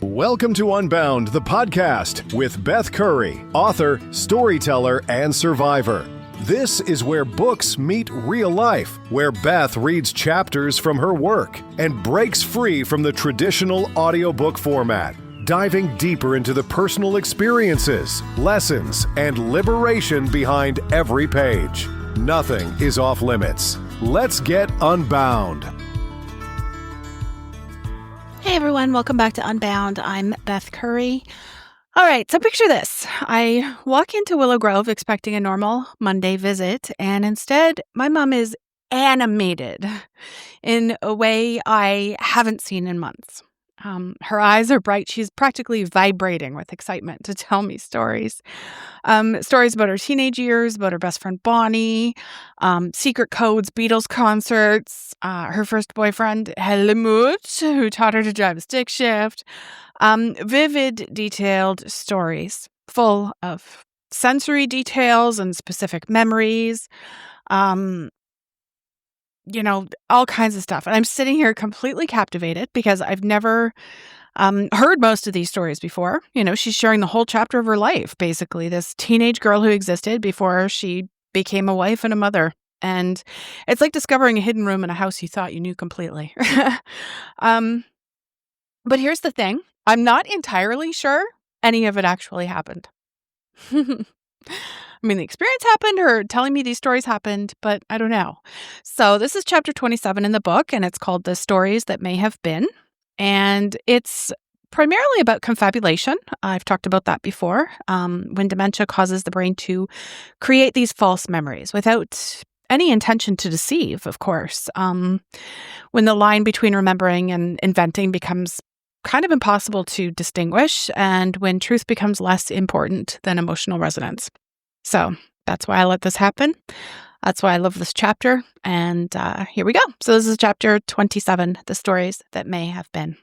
Welcome to Unbound, the podcast with Beth Curry, author, storyteller, and survivor. This is where books meet real life, where Beth reads chapters from her work and breaks free from the traditional audiobook format, diving deeper into the personal experiences, lessons, and liberation behind every page. Nothing is off limits. Let's get unbound. Hey everyone, welcome back to Unbound. I'm Beth Curry. All right, so picture this. I walk into Willow Grove expecting a normal Monday visit, and instead my mom is animated in a way I haven't seen in months. Her eyes are bright. She's practically vibrating with excitement to tell me stories. Stories about her teenage years, about her best friend Bonnie, secret codes, Beatles concerts, her first boyfriend Helmut, who taught her to drive a stick shift. Vivid, detailed stories full of sensory details and specific memories. All kinds of stuff. And I'm sitting here completely captivated because I've never heard most of these stories before. She's sharing the whole chapter of her life, basically, this teenage girl who existed before she became a wife and a mother. And it's like discovering a hidden room in a house you thought you knew completely. But here's the thing. I'm not entirely sure any of it actually happened. The experience happened, her telling me these stories happened, but I don't know. So this is chapter 27 in the book, and it's called The Stories That May Have Been. And it's primarily about confabulation. I've talked about that before, when dementia causes the brain to create these false memories without any intention to deceive, of course. When the line between remembering and inventing becomes kind of impossible to distinguish, and when truth becomes less important than emotional resonance. So that's why I let this happen. That's why I love this chapter. And here we go. So this is chapter 27, The Stories That May Have Been.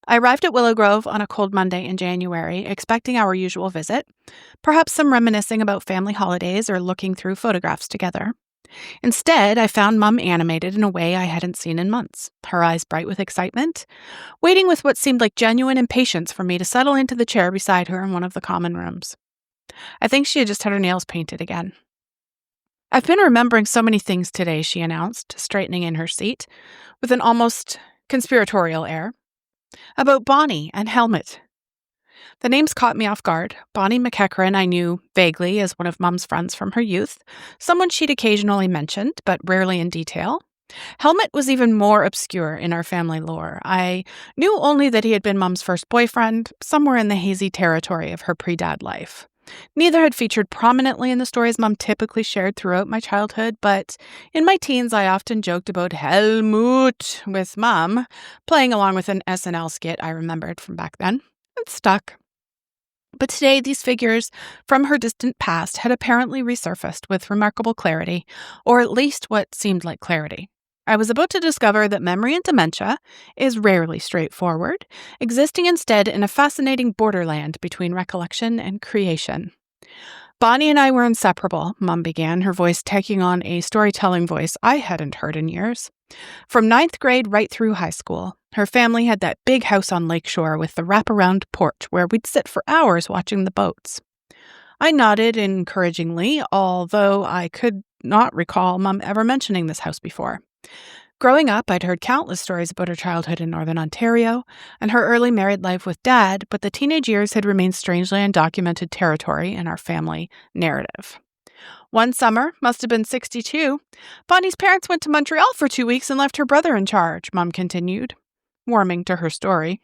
I arrived at Willow Grove on a cold Monday in January, expecting our usual visit, perhaps some reminiscing about family holidays or looking through photographs together. Instead, I found Mum animated in a way I hadn't seen in months, her eyes bright with excitement, waiting with what seemed like genuine impatience for me to settle into the chair beside her in one of the common rooms. I think she had just had her nails painted again. "I've been remembering so many things today," she announced, straightening in her seat, with an almost conspiratorial air. "About Bonnie and Helmut." The names caught me off guard. Bonnie McEachran I knew vaguely as one of Mum's friends from her youth, someone she'd occasionally mentioned, but rarely in detail. Helmut was even more obscure in our family lore. I knew only that he had been Mum's first boyfriend, somewhere in the hazy territory of her pre-dad life. Neither had featured prominently in the stories Mum typically shared throughout my childhood, but in my teens I often joked about Helmut with Mum, playing along with an SNL skit I remembered from back then. It stuck. But today these figures from her distant past had apparently resurfaced with remarkable clarity, or at least what seemed like clarity. I was about to discover that memory and dementia is rarely straightforward, existing instead in a fascinating borderland between recollection and creation. "Bonnie and I were inseparable," Mum began, her voice taking on a storytelling voice I hadn't heard in years. "From 9th grade right through high school. Her family had that big house on Lakeshore with the wraparound porch where we'd sit for hours watching the boats." I nodded encouragingly, although I could not recall Mum ever mentioning this house before. Growing up, I'd heard countless stories about her childhood in Northern Ontario and her early married life with Dad, but the teenage years had remained strangely undocumented territory in our family narrative. "One summer, must have been 62, Bonnie's parents went to Montreal for 2 weeks and left her brother in charge," Mum continued, warming to her story.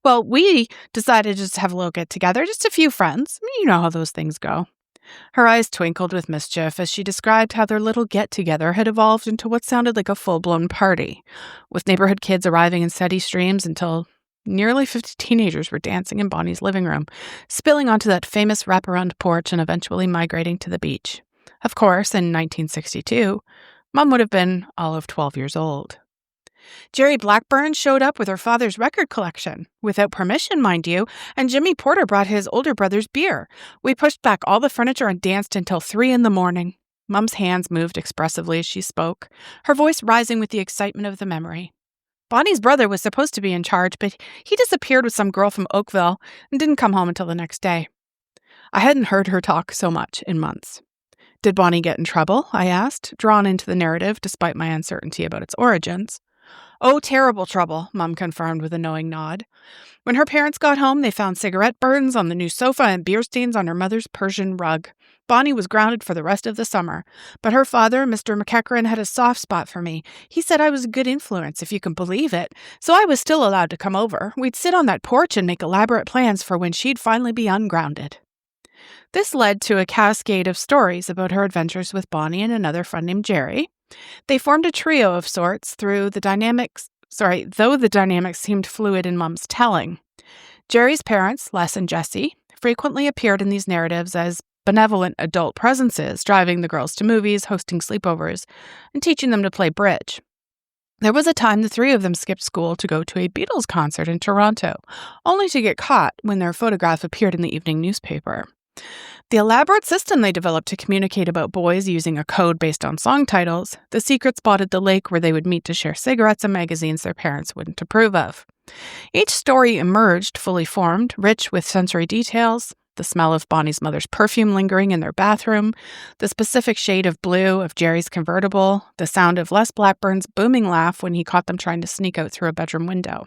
"Well, we decided just to have a little get-together, just a few friends. You know how those things go." Her eyes twinkled with mischief as she described how their little get-together had evolved into what sounded like a full-blown party, with neighborhood kids arriving in steady streams until nearly 50 teenagers were dancing in Bonnie's living room, spilling onto that famous wraparound porch and eventually migrating to the beach. Of course, in 1962, Mum would have been all of 12 years old. Jerry Blackburn showed up with her father's record collection, without permission, mind you, and Jimmy Porter brought his older brother's beer. We pushed back all the furniture and danced until 3 a.m. Mum's hands moved expressively as she spoke, her voice rising with the excitement of the memory. Bonnie's brother was supposed to be in charge, but he disappeared with some girl from Oakville and didn't come home until the next day. I hadn't heard her talk so much in months. Did Bonnie get in trouble? I asked, drawn into the narrative despite my uncertainty about its origins. Oh, terrible trouble, Mum confirmed with a knowing nod. When her parents got home, they found cigarette burns on the new sofa and beer stains on her mother's Persian rug. Bonnie was grounded for the rest of the summer, but her father, Mr. McEachran, had a soft spot for me. He said I was a good influence, if you can believe it, so I was still allowed to come over. We'd sit on that porch and make elaborate plans for when she'd finally be ungrounded. This led to a cascade of stories about her adventures with Bonnie and another friend named Jerry. They formed a trio of sorts though the dynamics seemed fluid in Mum's telling. Jerry's parents, Les and Jessie, frequently appeared in these narratives as benevolent adult presences, driving the girls to movies, hosting sleepovers, and teaching them to play bridge. There was a time the three of them skipped school to go to a Beatles concert in Toronto, only to get caught when their photograph appeared in the evening newspaper. The elaborate system they developed to communicate about boys using a code based on song titles, the secret spot at the lake where they would meet to share cigarettes and magazines their parents wouldn't approve of. Each story emerged fully formed, rich with sensory details, the smell of Bonnie's mother's perfume lingering in their bathroom, the specific shade of blue of Jerry's convertible, the sound of Les Blackburn's booming laugh when he caught them trying to sneak out through a bedroom window.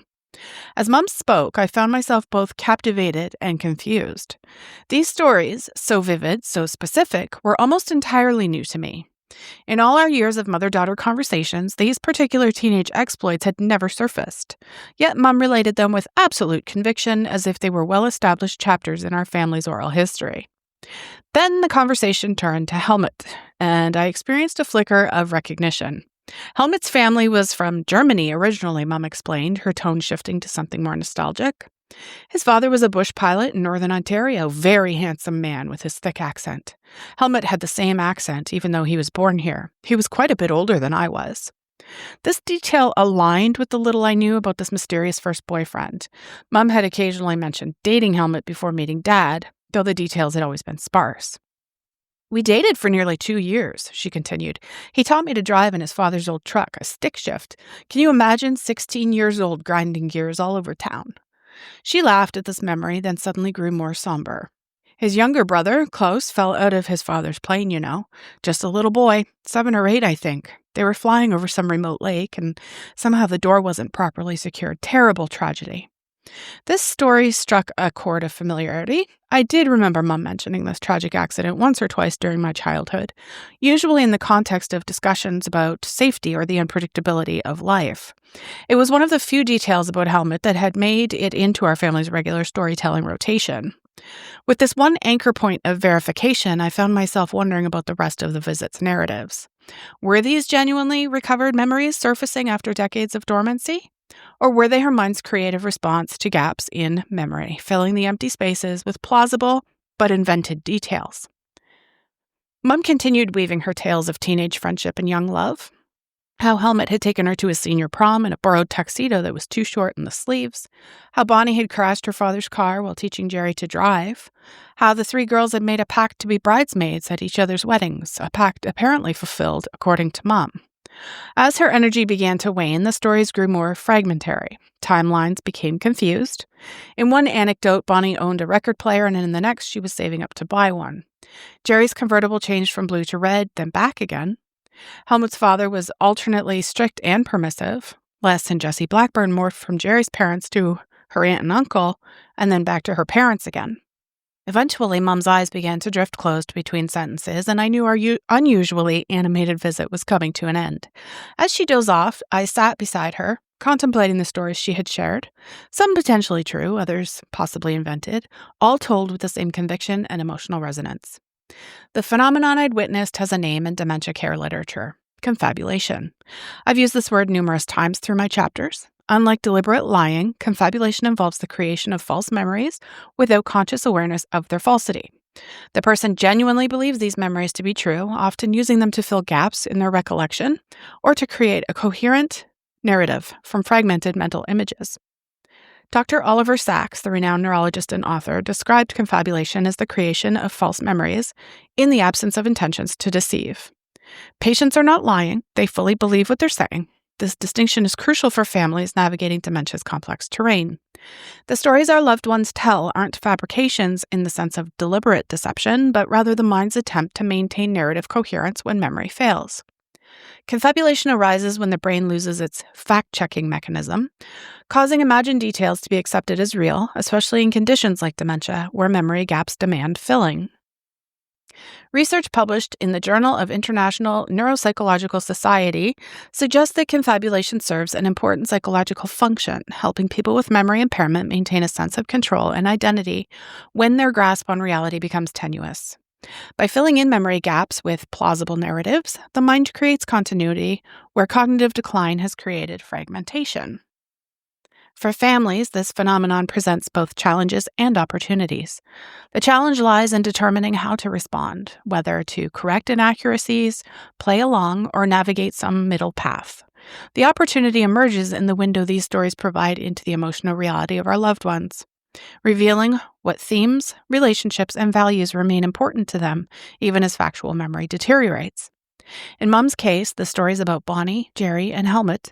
As Mum spoke, I found myself both captivated and confused. These stories, so vivid, so specific, were almost entirely new to me. In all our years of mother-daughter conversations, these particular teenage exploits had never surfaced. Yet Mum related them with absolute conviction, as if they were well-established chapters in our family's oral history. Then the conversation turned to Helmut, and I experienced a flicker of recognition. Helmut's family was from Germany originally, Mum explained, her tone shifting to something more nostalgic. His father was a bush pilot in northern Ontario, very handsome man with his thick accent. Helmut had the same accent, even though he was born here. He was quite a bit older than I was. This detail aligned with the little I knew about this mysterious first boyfriend. Mum had occasionally mentioned dating Helmut before meeting Dad, though the details had always been sparse. We dated for nearly 2 years, she continued. He taught me to drive in his father's old truck, a stick shift. Can you imagine 16 years old grinding gears all over town? She laughed at this memory, then suddenly grew more somber. His younger brother, Klaus, fell out of his father's plane, you know. Just a little boy, 7 or 8, I think. They were flying over some remote lake, and somehow the door wasn't properly secured. Terrible tragedy. This story struck a chord of familiarity. I did remember Mum mentioning this tragic accident once or twice during my childhood, usually in the context of discussions about safety or the unpredictability of life. It was one of the few details about Helmut that had made it into our family's regular storytelling rotation. With this one anchor point of verification, I found myself wondering about the rest of the visit's narratives. Were these genuinely recovered memories surfacing after decades of dormancy? Or were they her mind's creative response to gaps in memory, filling the empty spaces with plausible but invented details? Mum continued weaving her tales of teenage friendship and young love. How Helmut had taken her to his senior prom in a borrowed tuxedo that was too short in the sleeves. How Bonnie had crashed her father's car while teaching Jerry to drive. How the 3 girls had made a pact to be bridesmaids at each other's weddings, a pact apparently fulfilled, according to Mum. As her energy began to wane, the stories grew more fragmentary. Timelines became confused. In one anecdote, Bonnie owned a record player, and in the next, she was saving up to buy one. Jerry's convertible changed from blue to red, then back again. Helmut's father was alternately strict and permissive. Les and Jessie Blackburn morphed from Jerry's parents to her aunt and uncle, and then back to her parents again. Eventually, Mum's eyes began to drift closed between sentences, and I knew our unusually animated visit was coming to an end. As she dozed off, I sat beside her, contemplating the stories she had shared, some potentially true, others possibly invented, all told with the same conviction and emotional resonance. The phenomenon I'd witnessed has a name in dementia care literature: confabulation. I've used this word numerous times through my chapters. Unlike deliberate lying, confabulation involves the creation of false memories without conscious awareness of their falsity. The person genuinely believes these memories to be true, often using them to fill gaps in their recollection or to create a coherent narrative from fragmented mental images. Dr. Oliver Sacks, the renowned neurologist and author, described confabulation as the creation of false memories in the absence of intentions to deceive. Patients are not lying, they fully believe what they're saying. This distinction is crucial for families navigating dementia's complex terrain. The stories our loved ones tell aren't fabrications in the sense of deliberate deception, but rather the mind's attempt to maintain narrative coherence when memory fails. Confabulation arises when the brain loses its fact-checking mechanism, causing imagined details to be accepted as real, especially in conditions like dementia, where memory gaps demand filling. Research published in the Journal of International Neuropsychological Society suggests that confabulation serves an important psychological function, helping people with memory impairment maintain a sense of control and identity when their grasp on reality becomes tenuous. By filling in memory gaps with plausible narratives, the mind creates continuity where cognitive decline has created fragmentation. For families, this phenomenon presents both challenges and opportunities. The challenge lies in determining how to respond, whether to correct inaccuracies, play along, or navigate some middle path. The opportunity emerges in the window these stories provide into the emotional reality of our loved ones, revealing what themes, relationships, and values remain important to them, even as factual memory deteriorates. In Mom's case, the stories about Bonnie, Jerry, and Helmut,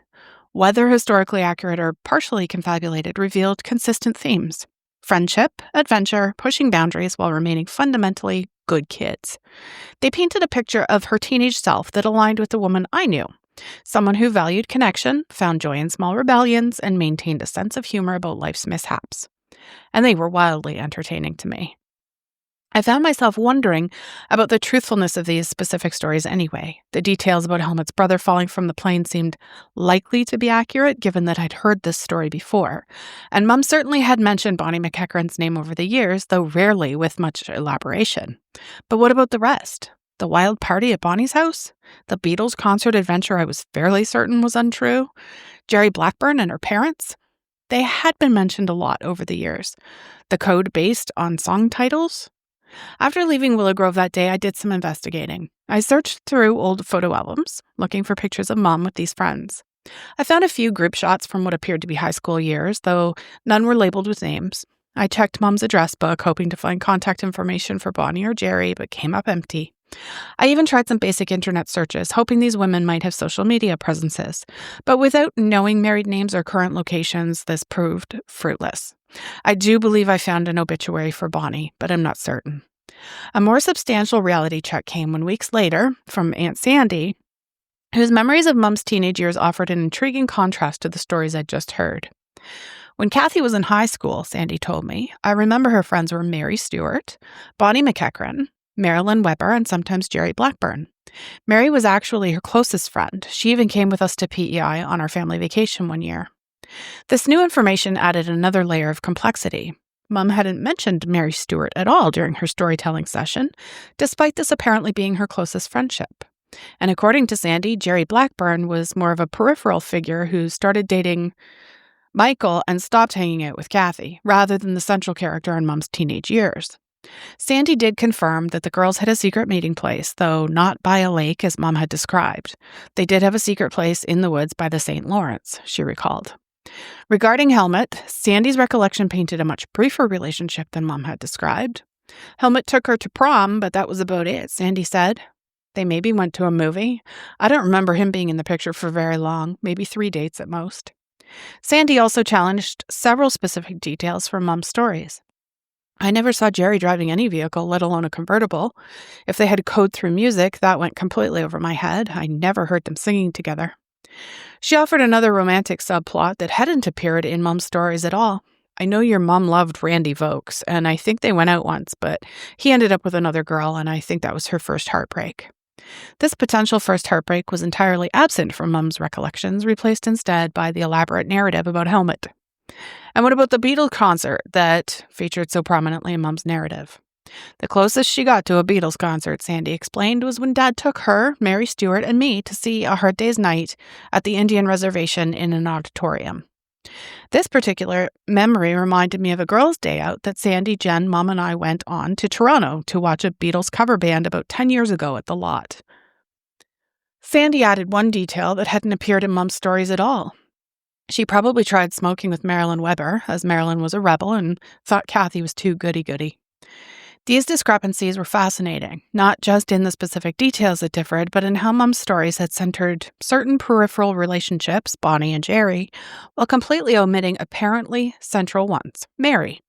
whether historically accurate or partially confabulated, revealed consistent themes: friendship, adventure, pushing boundaries while remaining fundamentally good kids. They painted a picture of her teenage self that aligned with the woman I knew, someone who valued connection, found joy in small rebellions, and maintained a sense of humor about life's mishaps. And they were wildly entertaining to me. I found myself wondering about the truthfulness of these specific stories anyway. The details about Helmut's brother falling from the plane seemed likely to be accurate, given that I'd heard this story before. And Mum certainly had mentioned Bonnie McEachran's name over the years, though rarely with much elaboration. But what about the rest? The wild party at Bonnie's house? The Beatles concert adventure I was fairly certain was untrue? Jerry Blackburn and her parents? They had been mentioned a lot over the years. The code based on song titles? After leaving Willow Grove that day, I did some investigating. I searched through old photo albums, looking for pictures of Mom with these friends. I found a few group shots from what appeared to be high school years, though none were labeled with names. I checked Mom's address book, hoping to find contact information for Bonnie or Jerry, but came up empty. I even tried some basic internet searches, hoping these women might have social media presences. But without knowing married names or current locations, this proved fruitless. I do believe I found an obituary for Bonnie, but I'm not certain. A more substantial reality check came when weeks later, from Aunt Sandy, whose memories of Mum's teenage years offered an intriguing contrast to the stories I'd just heard. When Kathy was in high school, Sandy told me, I remember her friends were Mary Stewart, Bonnie McEachran, Marilyn Weber, and sometimes Jerry Blackburn. Mary was actually her closest friend. She even came with us to PEI on our family vacation one year. This new information added another layer of complexity. Mum hadn't mentioned Mary Stewart at all during her storytelling session, despite this apparently being her closest friendship. And according to Sandy, Jerry Blackburn was more of a peripheral figure who started dating Michael and stopped hanging out with Kathy, rather than the central character in Mum's teenage years. Sandy did confirm that the girls had a secret meeting place, though not by a lake as Mum had described. They did have a secret place in the woods by the St. Lawrence, she recalled. Regarding Helmut, Sandy's recollection painted a much briefer relationship than Mum had described. Helmut took her to prom, but that was about it, Sandy said. They maybe went to a movie. I don't remember him being in the picture for very long, maybe 3 dates at most. Sandy also challenged several specific details from Mum's stories. I never saw Jerry driving any vehicle, let alone a convertible. If they had code through music, that went completely over my head. I never heard them singing together. She offered another romantic subplot that hadn't appeared in Mum's stories at all. I know your mom loved Randy Vokes, and I think they went out once, but he ended up with another girl, and I think that was her first heartbreak. This potential first heartbreak was entirely absent from Mum's recollections, replaced instead by the elaborate narrative about Helmut. And what about the Beatles concert that featured so prominently in Mum's narrative? The closest she got to a Beatles concert, Sandy explained, was when Dad took her, Mary Stewart, and me to see A Hard Day's Night at the Indian Reservation in an auditorium. This particular memory reminded me of a girls' day out that Sandy, Jen, Mom, and I went on to Toronto to watch a Beatles cover band about 10 years ago at the Lot. Sandy added one detail that hadn't appeared in Mum's stories at all. She probably tried smoking with Marilyn Weber, as Marilyn was a rebel and thought Kathy was too goody-goody. These discrepancies were fascinating, not just in the specific details that differed, but in how Mom's stories had centered certain peripheral relationships, Bonnie and Jerry, while completely omitting apparently central ones, Mary.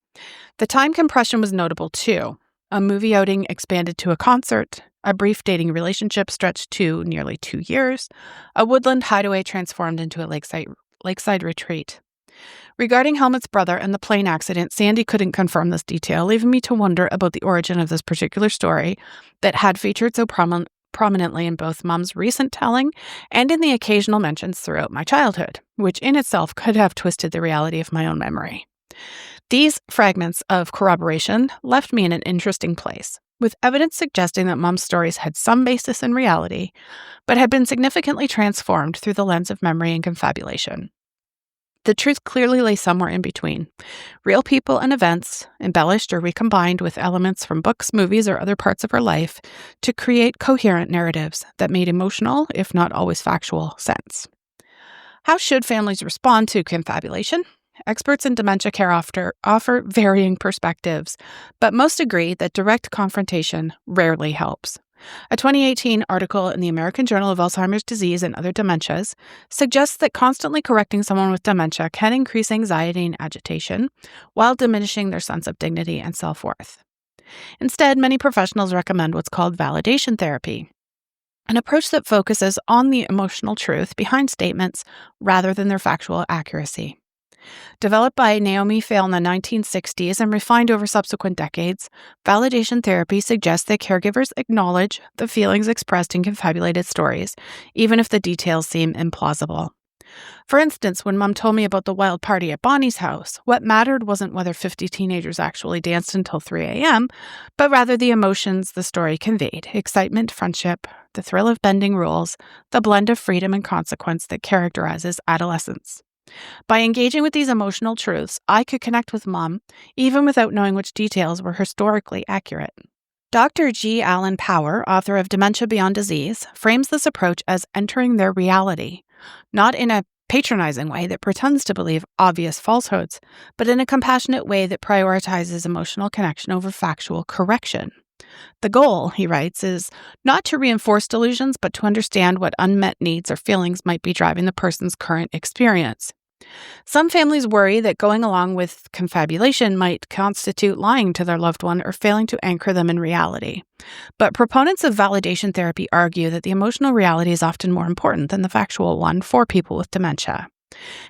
The time compression was notable too. A movie outing expanded to a concert, a brief dating relationship stretched to nearly 2 years, a woodland hideaway transformed into a lakeside retreat. Regarding Helmut's brother and the plane accident, Sandy couldn't confirm this detail, leaving me to wonder about the origin of this particular story that had featured so prominently in both Mom's recent telling and in the occasional mentions throughout my childhood, which in itself could have twisted the reality of my own memory. These fragments of corroboration left me in an interesting place, with evidence suggesting that Mom's stories had some basis in reality, but had been significantly transformed through the lens of memory and confabulation. The truth clearly lay somewhere in between. Real people and events, embellished or recombined with elements from books, movies, or other parts of her life to create coherent narratives that made emotional, if not always factual, sense. How should families respond to confabulation? Experts in dementia care offer varying perspectives, but most agree that direct confrontation rarely helps. A 2018 article in the American Journal of Alzheimer's Disease and Other Dementias suggests that constantly correcting someone with dementia can increase anxiety and agitation while diminishing their sense of dignity and self-worth. Instead, many professionals recommend what's called validation therapy, an approach that focuses on the emotional truth behind statements rather than their factual accuracy. Developed by Naomi Fail in the 1960s and refined over subsequent decades, validation therapy suggests that caregivers acknowledge the feelings expressed in confabulated stories, even if the details seem implausible. For instance, when Mom told me about the wild party at Bonnie's house, what mattered wasn't whether 50 teenagers actually danced until 3 a.m., but rather the emotions the story conveyed: excitement, friendship, the thrill of bending rules, the blend of freedom and consequence that characterizes adolescence. By engaging with these emotional truths, I could connect with Mom, even without knowing which details were historically accurate. Dr. G. Allen Power, author of Dementia Beyond Disease, frames this approach as entering their reality, not in a patronizing way that pretends to believe obvious falsehoods, but in a compassionate way that prioritizes emotional connection over factual correction. The goal, he writes, is not to reinforce delusions, but to understand what unmet needs or feelings might be driving the person's current experience. Some families worry that going along with confabulation might constitute lying to their loved one or failing to anchor them in reality. But proponents of validation therapy argue that the emotional reality is often more important than the factual one for people with dementia.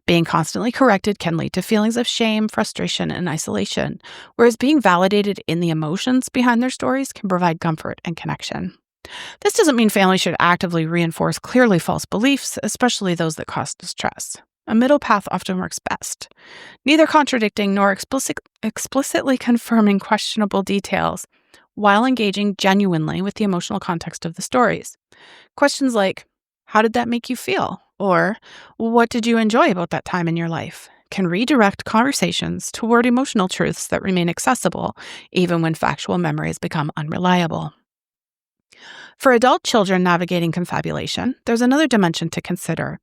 Being constantly corrected can lead to feelings of shame, frustration, and isolation, whereas being validated in the emotions behind their stories can provide comfort and connection. This doesn't mean families should actively reinforce clearly false beliefs, especially those that cause distress. A middle path often works best, neither contradicting nor explicitly confirming questionable details, while engaging genuinely with the emotional context of the stories. Questions like, "How did that make you feel?" or "What did you enjoy about that time in your life?" can redirect conversations toward emotional truths that remain accessible, even when factual memories become unreliable. For adult children navigating confabulation, there's another dimension to consider.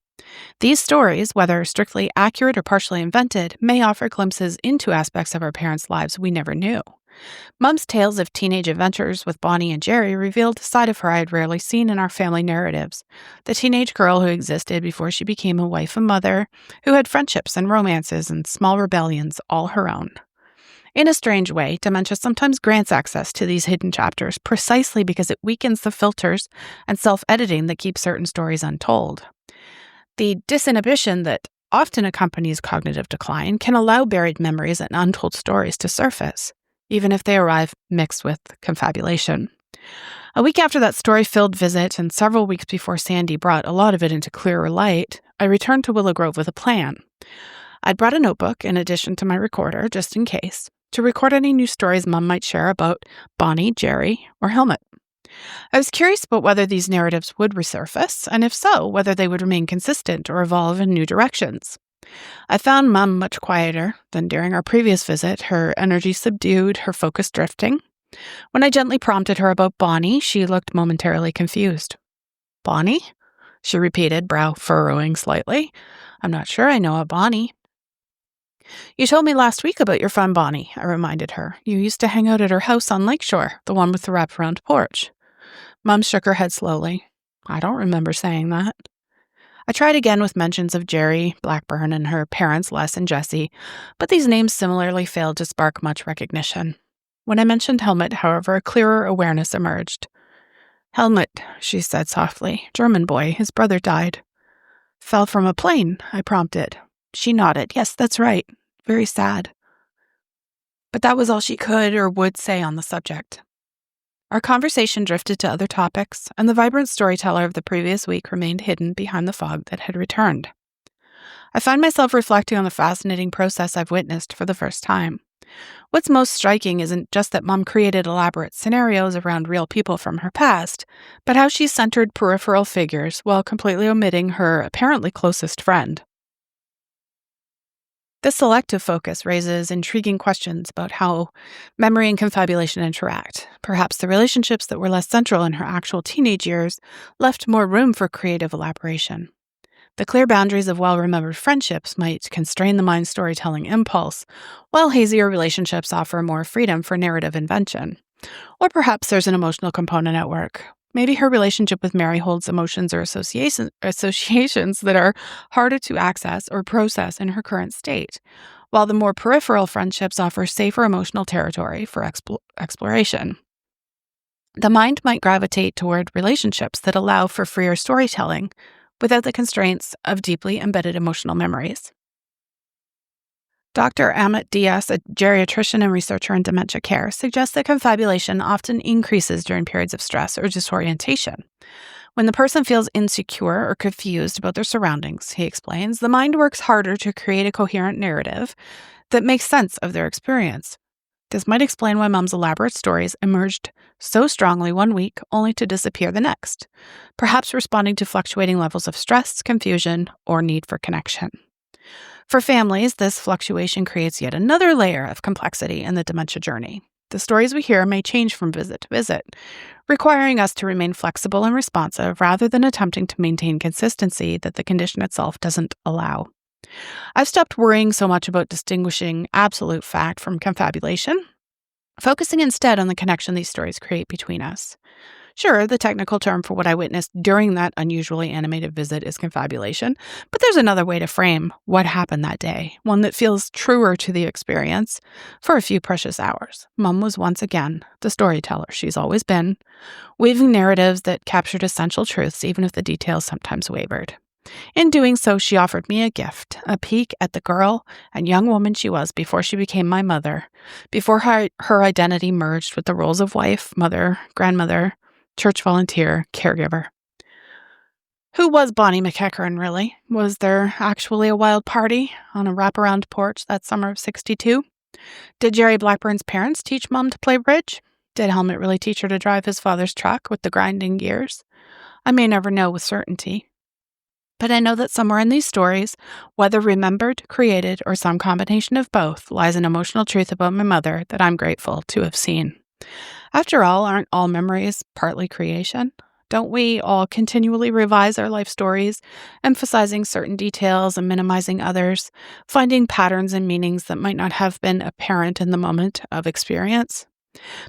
These stories, whether strictly accurate or partially invented, may offer glimpses into aspects of our parents' lives we never knew. Mom's tales of teenage adventures with Bonnie and Jerry revealed a side of her I had rarely seen in our family narratives. The teenage girl who existed before she became a wife and mother, who had friendships and romances and small rebellions all her own. In a strange way, dementia sometimes grants access to these hidden chapters precisely because it weakens the filters and self-editing that keep certain stories untold. The disinhibition that often accompanies cognitive decline can allow buried memories and untold stories to surface, even if they arrive mixed with confabulation. A week after that story-filled visit and several weeks before Sandy brought a lot of it into clearer light, I returned to Willow Grove with a plan. I'd brought a notebook in addition to my recorder, just in case, to record any new stories Mom might share about Bonnie, Jerry, or Helmut. I was curious about whether these narratives would resurface, and if so, whether they would remain consistent or evolve in new directions. I found Mom much quieter than during our previous visit, her energy subdued, her focus drifting. When I gently prompted her about Bonnie, she looked momentarily confused. "Bonnie?" she repeated, brow furrowing slightly. "I'm not sure I know a Bonnie." You told me last week about your friend Bonnie, I reminded her. You used to hang out at her house on Lakeshore, the one with the wraparound porch. Mom shook her head slowly. I don't remember saying that. I tried again with mentions of Jerry Blackburn and her parents, Les and Jessie, but these names similarly failed to spark much recognition. When I mentioned Helmut, however, a clearer awareness emerged. Helmut, she said softly. German boy. His brother died. Fell from a plane, I prompted. She nodded. Yes, that's right. Very sad. But that was all she could or would say on the subject. Our conversation drifted to other topics, and the vibrant storyteller of the previous week remained hidden behind the fog that had returned. I find myself reflecting on the fascinating process I've witnessed for the first time. What's most striking isn't just that Mom created elaborate scenarios around real people from her past, but how she centered peripheral figures while completely omitting her apparently closest friend. This selective focus raises intriguing questions about how memory and confabulation interact. Perhaps the relationships that were less central in her actual teenage years left more room for creative elaboration. The clear boundaries of well-remembered friendships might constrain the mind's storytelling impulse, while hazier relationships offer more freedom for narrative invention. Or perhaps there's an emotional component at work. Maybe her relationship with Mary holds emotions or associations that are harder to access or process in her current state, while the more peripheral friendships offer safer emotional territory for exploration. The mind might gravitate toward relationships that allow for freer storytelling without the constraints of deeply embedded emotional memories. Dr. Amit Diaz, a geriatrician and researcher in dementia care, suggests that confabulation often increases during periods of stress or disorientation. When the person feels insecure or confused about their surroundings, he explains, the mind works harder to create a coherent narrative that makes sense of their experience. This might explain why Mom's elaborate stories emerged so strongly one week only to disappear the next, perhaps responding to fluctuating levels of stress, confusion, or need for connection. For families, this fluctuation creates yet another layer of complexity in the dementia journey. The stories we hear may change from visit to visit, requiring us to remain flexible and responsive rather than attempting to maintain consistency that the condition itself doesn't allow. I've stopped worrying so much about distinguishing absolute fact from confabulation, focusing instead on the connection these stories create between us. Sure, the technical term for what I witnessed during that unusually animated visit is confabulation, but there's another way to frame what happened that day, one that feels truer to the experience. For a few precious hours, Mom was once again the storyteller she's always been, weaving narratives that captured essential truths even if the details sometimes wavered. In doing so, she offered me a gift, a peek at the girl and young woman she was before she became my mother, before her identity merged with the roles of wife, mother, grandmother, church volunteer, caregiver. Who was Bonnie McEachern, really? Was there actually a wild party on a wraparound porch that summer of '62? Did Jerry Blackburn's parents teach Mom to play bridge? Did Helmut really teach her to drive his father's truck with the grinding gears? I may never know with certainty. But I know that somewhere in these stories, whether remembered, created, or some combination of both, lies an emotional truth about my mother that I'm grateful to have seen. After all, aren't all memories partly creation? Don't we all continually revise our life stories, emphasizing certain details and minimizing others, finding patterns and meanings that might not have been apparent in the moment of experience?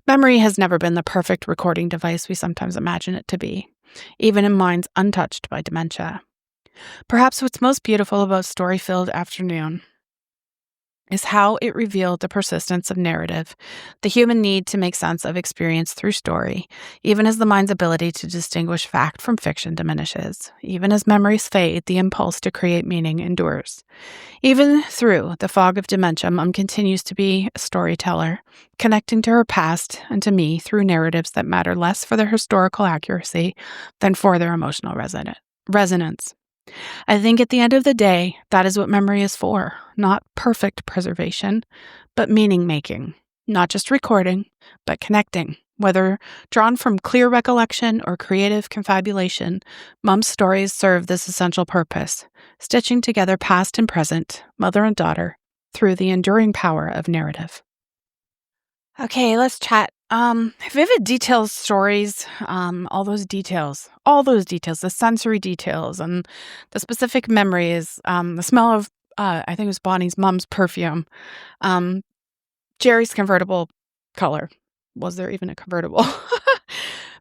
Memory has never been the perfect recording device we sometimes imagine it to be, even in minds untouched by dementia. Perhaps what's most beautiful about Story-Filled Afternoon is how it revealed the persistence of narrative, the human need to make sense of experience through story, even as the mind's ability to distinguish fact from fiction diminishes. Even as memories fade, the impulse to create meaning endures. Even through the fog of dementia, Mom continues to be a storyteller, connecting to her past and to me through narratives that matter less for their historical accuracy than for their emotional resonance. I think at the end of the day, that is what memory is for. Not perfect preservation, but meaning-making. Not just recording, but connecting. Whether drawn from clear recollection or creative confabulation, Mom's stories serve this essential purpose, stitching together past and present, mother and daughter, through the enduring power of narrative. Okay, let's chat. Vivid details stories, all those details, the sensory details and the specific memories, the smell I think it was Bonnie's mom's perfume. Jerry's convertible color. Was there even a convertible?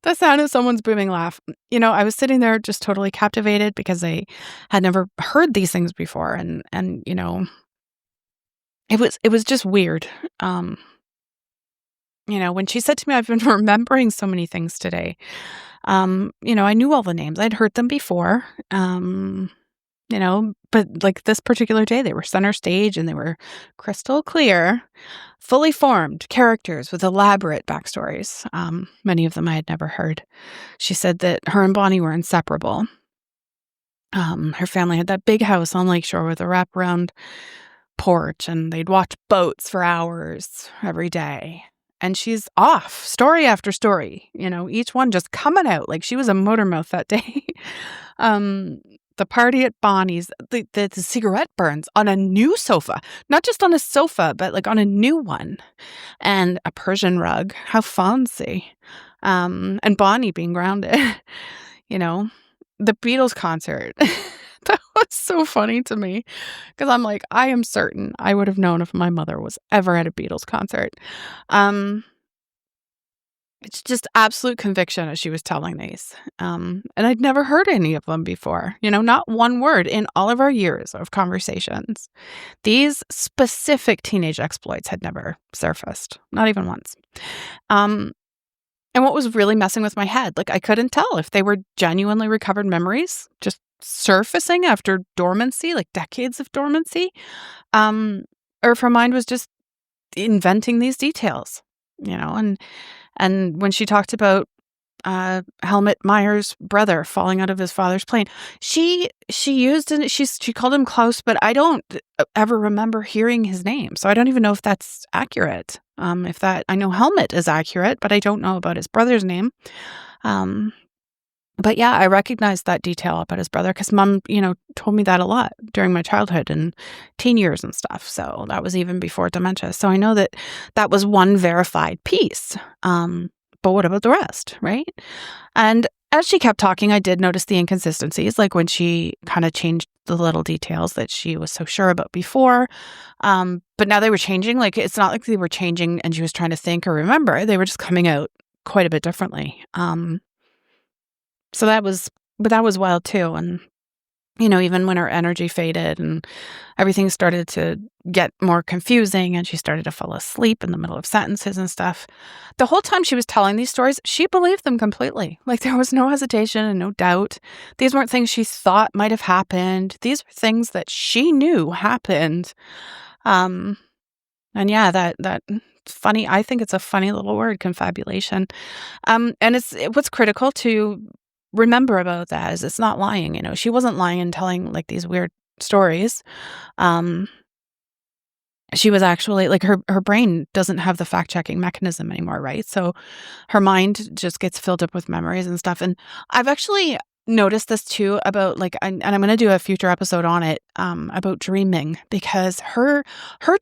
The sound of someone's booming laugh. I was sitting there just totally captivated because I had never heard these things before, and it was just weird. When she said to me, "I've been remembering so many things today." I knew all the names. I'd heard them before. But like this particular day, they were center stage and they were crystal clear, fully formed characters with elaborate backstories. Many of them I had never heard. She said that her and Bonnie were inseparable. Her family had that big house on Lakeshore with a wraparound porch, and they'd watch boats for hours every day. And she's off, story after story, each one just coming out like she was a motor mouth that day. The party at Bonnie's, the cigarette burns on a new sofa, not just on a sofa, but like on a new one, and a Persian rug. How fancy. And Bonnie being grounded, the Beatles concert. That was so funny to me because I'm like, I am certain I would have known if my mother was ever at a Beatles concert. It's just absolute conviction as she was telling these. And I'd never heard any of them before, not one word in all of our years of conversations. These specific teenage exploits had never surfaced, not even once. And what was really messing with my head, like I couldn't tell if they were genuinely recovered memories, just surfacing after dormancy, like decades of dormancy, or if her mind was just inventing these details, and when she talked about Helmut Meyer's brother falling out of his father's plane, she called him Klaus, but I don't ever remember hearing his name, so I don't even know if that's accurate. I know Helmut is accurate, but I don't know about his brother's name. But yeah, I recognized that detail about his brother because Mom, told me that a lot during my childhood and teen years and stuff. So that was even before dementia. So I know that was one verified piece. But what about the rest, right? And as she kept talking, I did notice the inconsistencies, like when she kind of changed the little details that she was so sure about before. But now they were changing. Like, it's not like they were changing and she was trying to think or remember. They were just coming out quite a bit differently. So that was wild too. And, even when her energy faded and everything started to get more confusing and she started to fall asleep in the middle of sentences and stuff, the whole time she was telling these stories, she believed them completely. Like there was no hesitation and no doubt. These weren't things she thought might have happened. These were things that she knew happened. And yeah, that funny, I think it's a funny little word, confabulation. And what's critical to remember about that is it's not lying. She wasn't lying and telling like these weird stories. She was actually like her brain doesn't have the fact-checking mechanism anymore, right? So her mind just gets filled up with memories and stuff. And I've actually noticed this too about like, and I'm going to do a future episode on it, about dreaming, because her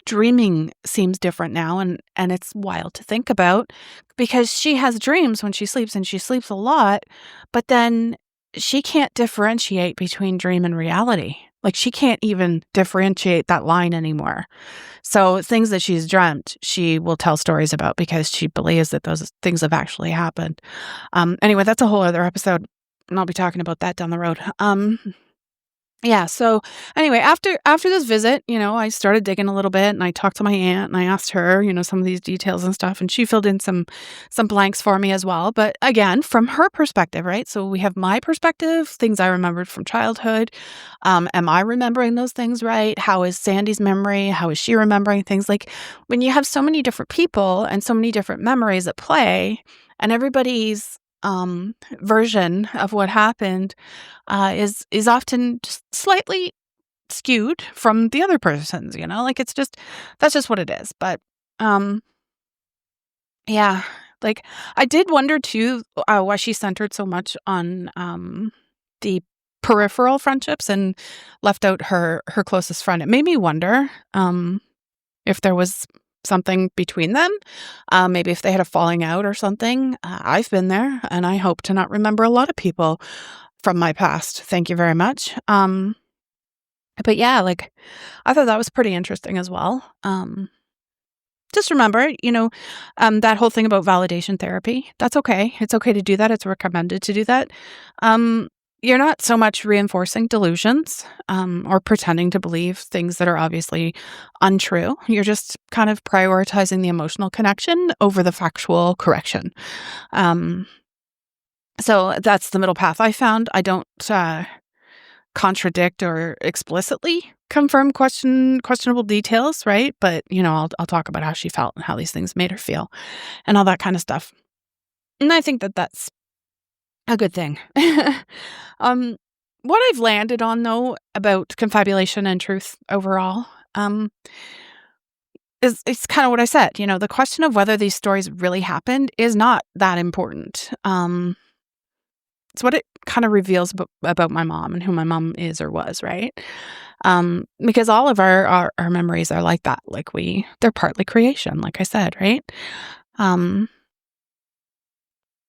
dreaming seems different now. And it's wild to think about because she has dreams when she sleeps and she sleeps a lot, but then she can't differentiate between dream and reality. Like she can't even differentiate that line anymore. So things that she's dreamt, she will tell stories about because she believes that those things have actually happened. Anyway, that's a whole other episode. And I'll be talking about that down the road. Yeah. So anyway, after this visit, I started digging a little bit and I talked to my aunt and I asked her, some of these details and stuff, and she filled in some blanks for me as well. But again, from her perspective, right? So we have my perspective, things I remembered from childhood. Am I remembering those things right? How is Sandy's memory? How is she remembering things? Like when you have so many different people and so many different memories at play, and everybody's version of what happened is often just slightly skewed from the other person's, like that's just what it is. But yeah, like I did wonder too why she centered so much on the peripheral friendships and left out her closest friend. It made me wonder if there was something between them, maybe if they had a falling out or something. I've been there, and I hope to not remember a lot of people from my past. Thank you very much. But yeah, like, I thought that was pretty interesting as well. Just remember, that whole thing about validation therapy, that's okay. It's okay to do that. It's recommended to do that. Um, you're not so much reinforcing delusions, or pretending to believe things that are obviously untrue. You're just kind of prioritizing the emotional connection over the factual correction. Um, so that's the middle path I found. I don't contradict or explicitly confirm questionable details, right? But I'll talk about how she felt and how these things made her feel, and all that kind of stuff. And I think that that's a good thing. um, what I've landed on, though, about confabulation and truth overall, is it's kind of what I said. The question of whether these stories really happened is not that important. It's what it kind of reveals about my mom and who my mom is or was, right? Because all of our memories are like that. Like they're partly creation, like I said, right? Um,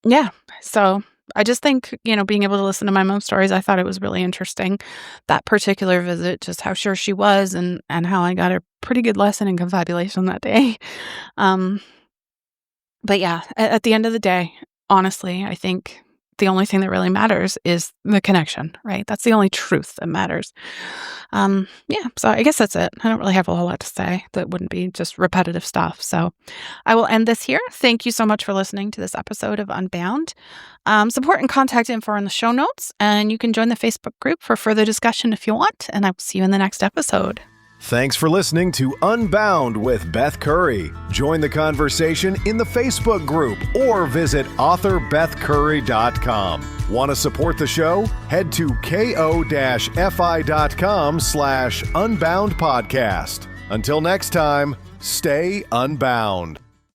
yeah. So I just think, being able to listen to my mom's stories, I thought it was really interesting. That particular visit, just how sure she was and how I got a pretty good lesson in confabulation that day. Um, but yeah, at the end of the day, honestly, I think the only thing that really matters is the connection, right? That's the only truth that matters. Yeah, so I guess that's it. I don't really have a whole lot to say that wouldn't be just repetitive stuff. So I will end this here. Thank you so much for listening to this episode of Unbound. Support and contact info are in the show notes, and you can join the Facebook group for further discussion if you want, and I will see you in the next episode. Thanks for listening to Unbound with Beth Curry. Join the conversation in the Facebook group or visit author.bethcurry.com. Want to support the show? Head to ko-fi.com/unbound podcast. Until next time, stay unbound.